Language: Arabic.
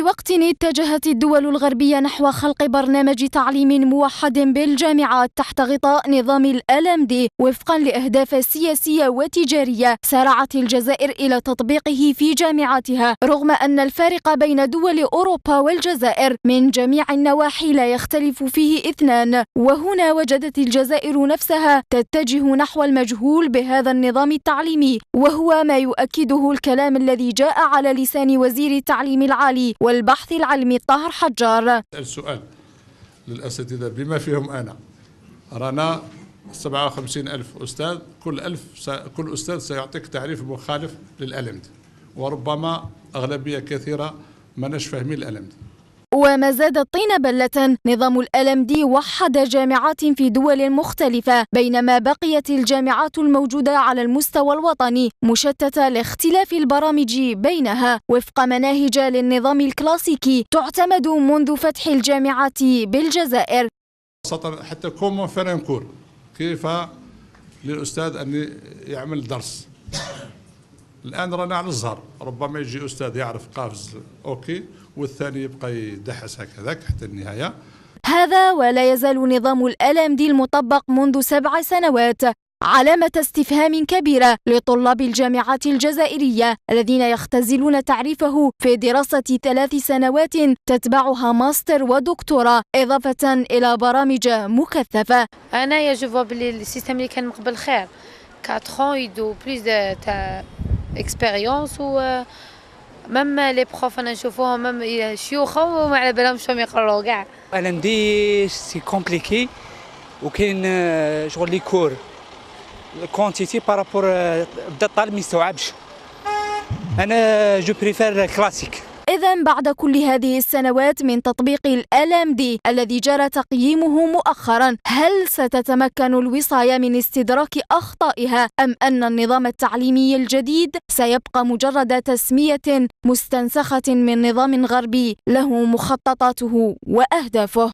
وقت اتجهت الدول الغربية نحو خلق برنامج تعليم موحد بالجامعات تحت غطاء نظام LMD وفقا لأهداف سياسية وتجارية، سارعت الجزائر إلى تطبيقه في جامعاتها رغم أن الفارق بين دول أوروبا والجزائر من جميع النواحي لا يختلف فيه اثنان. وهنا وجدت الجزائر نفسها تتجه نحو المجهول بهذا النظام التعليمي، وهو ما يؤكده الكلام الذي جاء على لسان وزير التعليم العالي والبحث العلمي طاهر حجار. السؤال للأساتذة بما فيهم أنا، رانا 57,000 أستاذ، كل أستاذ سيعطيك تعريف مخالف للألمد، وربما أغلبية كثيرة ما نش فاهمين الألمد. وما زاد الطين بلة، نظام LMD وحد جامعات في دول مختلفة، بينما بقيت الجامعات الموجودة على المستوى الوطني مشتتة لاختلاف البرامج بينها وفق مناهج للنظام الكلاسيكي تعتمد منذ فتح الجامعات بالجزائر. حتى كومون فرانكور، كيف للأستاذ أن يعمل درس. الآن رانا على الزهر، ربما يجي أستاذ يعرف قافز أوكي والثاني يبقى يدحس هكذاك حتى النهاية. هذا ولا يزال نظام LMD المطبق منذ 7 سنوات علامة استفهام كبيرة لطلاب الجامعات الجزائرية الذين يختزلون تعريفه في دراسة 3 سنوات تتبعها ماستر ودكتوراه إضافة إلى برامج مكثفة. أنا جو بلي السيستم اللي كان من قبل خير، 4 ans يدو بلوس تاع اكسبيريونس، و مام لي بروف انا نشوفوهم مام شيوخه وما على بالهمش راهم يقراو كاع. LMD سي كومبليكي وكاين شغل لي كور كونتيتي بارابور بدا الطالب ما يستوعبش. انا جو بريفير كلاسيك. إذن بعد كل هذه السنوات من تطبيق LMD الذي جرى تقييمه مؤخرا، هل ستتمكن الوصاية من استدراك أخطائها أم أن النظام التعليمي الجديد سيبقى مجرد تسمية مستنسخة من نظام غربي له مخططاته وأهدافه؟